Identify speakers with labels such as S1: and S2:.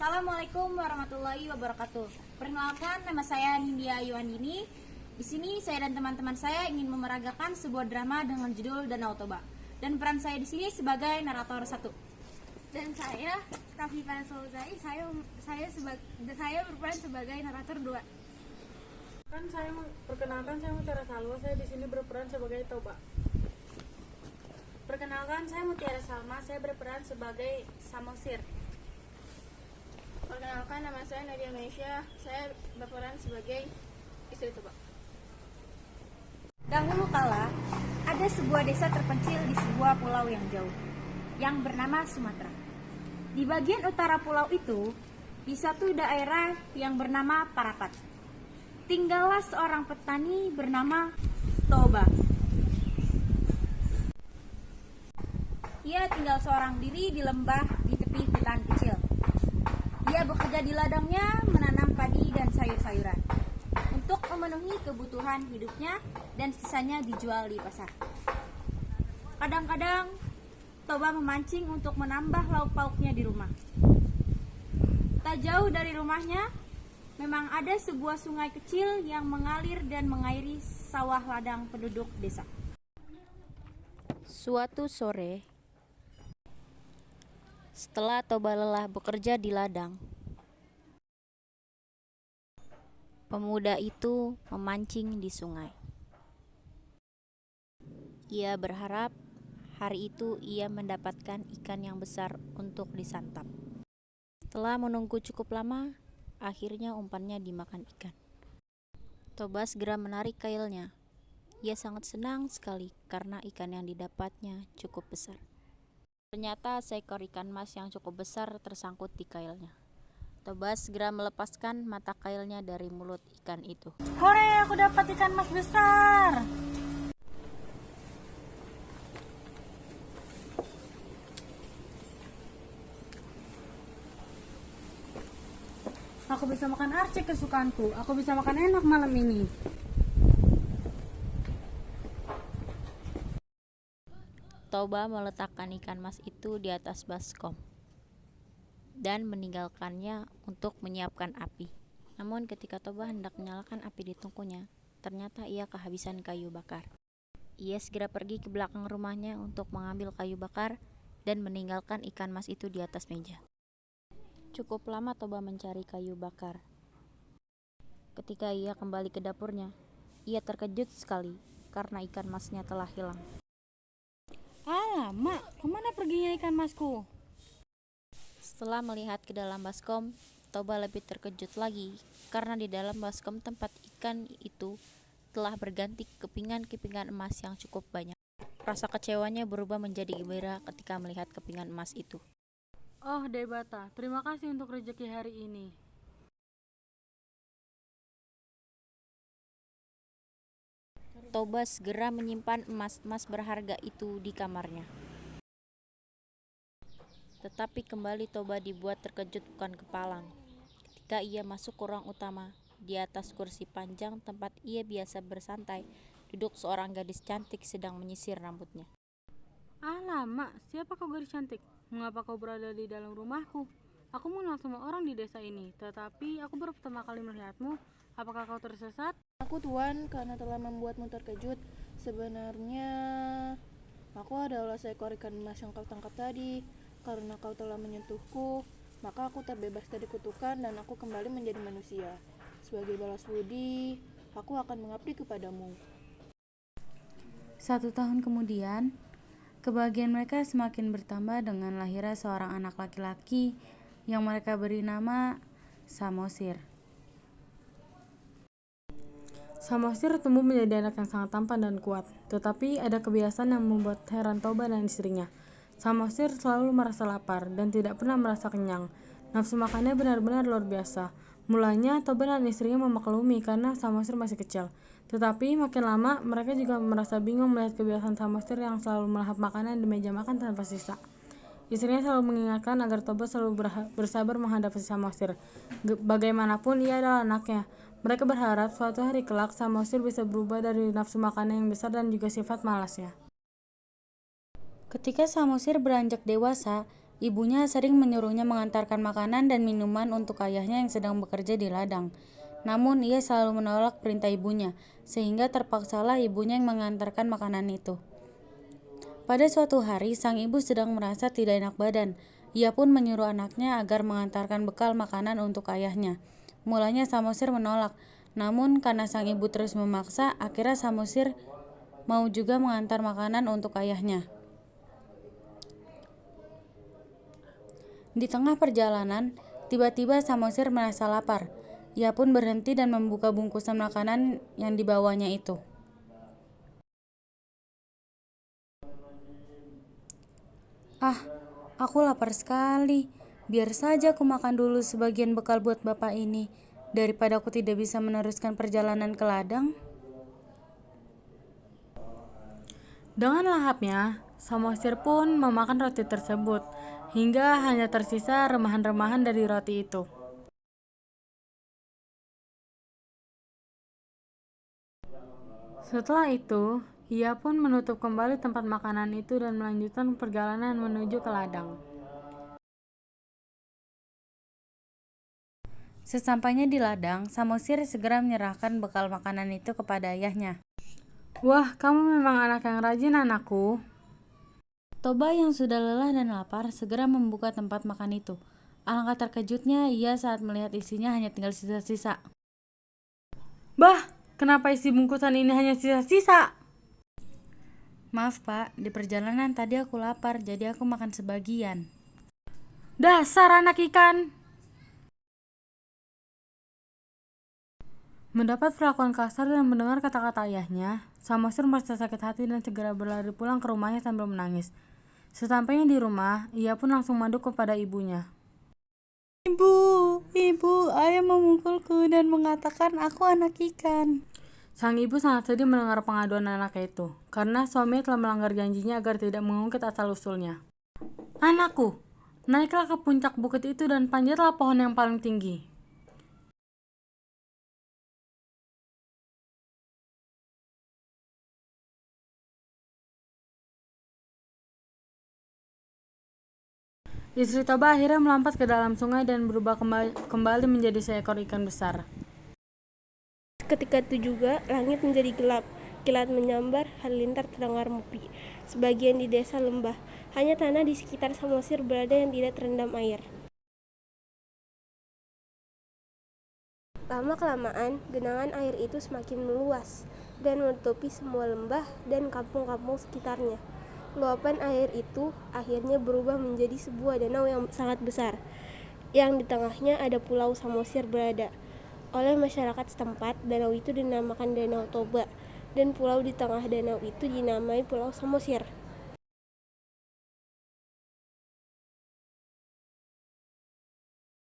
S1: Assalamualaikum warahmatullahi wabarakatuh. Perkenalkan, nama saya Nindya Yuandini. Di sini saya dan teman-teman saya ingin memeragakan sebuah drama dengan judul Danau Toba. Dan peran saya di sini sebagai narator 1.
S2: Dan saya Rafifah Solzai, saya berperan sebagai narator 2.
S3: Perkenalkan, saya Mutiara Salwa, saya di sini berperan sebagai Toba.
S1: Perkenalkan, saya Mutiara Salma, saya berperan sebagai Samosir.
S2: Perkenalkan, nama saya Nadia Maisha, saya berperan sebagai istri Toba.
S1: Dahulu kala, ada sebuah desa terpencil di sebuah pulau yang jauh, yang bernama Sumatera. Di bagian utara pulau itu, di satu daerah yang bernama Parapat, tinggallah seorang petani bernama Toba. Ia tinggal seorang diri di lembah di tepi hutan kecil. Ia bekerja di ladangnya menanam padi dan sayur-sayuran untuk memenuhi kebutuhan hidupnya dan sisanya dijual di pasar. Kadang-kadang Toba memancing untuk menambah lauk pauknya di rumah. Tak jauh dari rumahnya memang ada sebuah sungai kecil yang mengalir dan mengairi sawah ladang penduduk desa. Suatu sore, setelah Toba lelah bekerja di ladang, pemuda itu memancing di sungai. Ia berharap hari itu ia mendapatkan ikan yang besar untuk disantap. Setelah menunggu cukup lama, akhirnya umpannya dimakan ikan. Toba segera menarik kailnya. Ia sangat senang sekali karena ikan yang didapatnya cukup besar. Ternyata seekor ikan mas yang cukup besar tersangkut di kailnya. Toba segera melepaskan mata kailnya dari mulut ikan itu.
S3: Hore, aku dapat ikan mas besar! Aku bisa makan arsik kesukaanku. Aku bisa makan enak malam ini.
S1: Toba meletakkan ikan mas itu di atas baskom dan meninggalkannya untuk menyiapkan api. Namun ketika Toba hendak menyalakan api di tungkunya, ternyata ia kehabisan kayu bakar. Ia segera pergi ke belakang rumahnya untuk mengambil kayu bakar dan meninggalkan ikan mas itu di atas meja. Cukup lama Toba mencari kayu bakar. Ketika ia kembali ke dapurnya, ia terkejut sekali karena ikan masnya telah hilang.
S3: Alamak, kemana perginya ikan masku?
S1: Setelah melihat ke dalam baskom, Toba lebih terkejut lagi karena di dalam baskom tempat ikan itu telah berganti kepingan-kepingan emas yang cukup banyak. Rasa kecewanya berubah menjadi gembira ketika melihat kepingan emas itu.
S3: Oh, Debata, terima kasih untuk rezeki hari ini.
S1: Toba segera menyimpan emas-emas berharga itu di kamarnya. Tetapi kembali Toba dibuat terkejut bukan kepalang ketika ia masuk ke ruang utama. Di atas kursi panjang tempat ia biasa bersantai, duduk seorang gadis cantik sedang menyisir rambutnya.
S3: Alamak, siapa kau gadis cantik? Mengapa kau berada di dalam rumahku? Aku mengenal semua orang di desa ini, tetapi aku baru pertama kali melihatmu. Apakah kau tersesat?
S4: Aku Tuan, karena telah membuatmu terkejut. Sebenarnya aku adalah seekor ikan emas yang kau tangkap tadi. Karena kau telah menyentuhku, maka aku terbebas dari kutukan dan aku kembali menjadi manusia. Sebagai balas budi, aku akan mengabdi kepadamu.
S3: 1 tahun kemudian, kebahagiaan mereka semakin bertambah dengan lahirnya seorang anak laki-laki yang mereka beri nama Samosir. Samosir tumbuh menjadi anak yang sangat tampan dan kuat, tetapi ada kebiasaan yang membuat heran Toba dan istrinya. Samosir selalu merasa lapar dan tidak pernah merasa kenyang. Nafsu makannya benar-benar luar biasa. Mulanya Toba dan istrinya memaklumi karena Samosir masih kecil. Tetapi makin lama mereka juga merasa bingung melihat kebiasaan Samosir yang selalu melahap makanan di meja makan tanpa sisa. Istrinya selalu mengingatkan agar Toba selalu bersabar menghadapi Samosir. Bagaimanapun ia adalah anaknya. Mereka berharap suatu hari kelak Samosir bisa berubah dari nafsu makannya yang besar dan juga sifat malasnya. Ketika Samosir beranjak dewasa,
S5: Ibunya sering menyuruhnya mengantarkan makanan dan minuman untuk ayahnya yang sedang bekerja di ladang. Namun ia selalu menolak perintah ibunya, sehingga terpaksalah ibunya yang mengantarkan makanan itu. Pada suatu hari, sang ibu sedang merasa tidak enak badan. Ia pun menyuruh anaknya agar mengantarkan bekal makanan untuk ayahnya. Mulanya Samosir menolak, namun karena sang ibu terus memaksa, akhirnya Samosir mau juga mengantar makanan untuk ayahnya. Di tengah perjalanan, tiba-tiba Samosir merasa lapar. Ia pun berhenti dan membuka bungkusan makanan yang dibawanya itu. Ah, aku lapar sekali. Biar saja aku makan dulu sebagian bekal buat bapak ini, daripada aku tidak bisa meneruskan perjalanan ke ladang.
S3: Dengan lahapnya, Samosir pun memakan roti tersebut, hingga hanya tersisa remahan-remahan dari roti itu. Setelah itu, ia pun menutup kembali tempat makanan itu dan melanjutkan perjalanan menuju ke ladang.
S5: Sesampainya di ladang, Samosir segera menyerahkan bekal makanan itu kepada ayahnya.
S3: Wah, kamu memang anak yang rajin, anakku.
S5: Toba yang sudah lelah dan lapar segera membuka tempat makan itu. Alangkah terkejutnya ia saat melihat isinya hanya tinggal sisa-sisa.
S3: Bah, kenapa isi bungkusan ini hanya sisa-sisa?
S5: Maaf pak, di perjalanan tadi aku lapar, jadi aku makan sebagian.
S3: Dasar anak ikan! Mendapat perlakuan kasar dan mendengar kata-kata ayahnya, Samosir merasa sakit hati dan segera berlari pulang ke rumahnya sambil menangis. Sesampainya di rumah, ia pun langsung mengadu kepada ibunya.
S5: Ibu, ayah memukulku dan mengatakan aku anak ikan.
S3: Sang ibu sangat sedih mendengar pengaduan anaknya itu, karena suaminya telah melanggar janjinya agar tidak mengungkit asal-usulnya. Anakku, naiklah ke puncak bukit itu dan panjatlah pohon yang paling tinggi. Istri Toba akhirnya melompat ke dalam sungai dan berubah kembali menjadi seekor ikan besar.
S6: Ketika itu juga, langit menjadi gelap, kilat menyambar, halilintar terdengar mepi. Sebagian di desa lembah, hanya tanah di sekitar Samosir berada yang tidak terendam air. Lama-kelamaan, genangan air itu semakin meluas dan menutupi semua lembah dan kampung-kampung sekitarnya. Luapan air itu akhirnya berubah menjadi sebuah danau yang sangat besar, yang di tengahnya ada pulau Samosir berada. Oleh masyarakat setempat, danau itu dinamakan Danau Toba, dan pulau di tengah danau itu dinamai Pulau Samosir.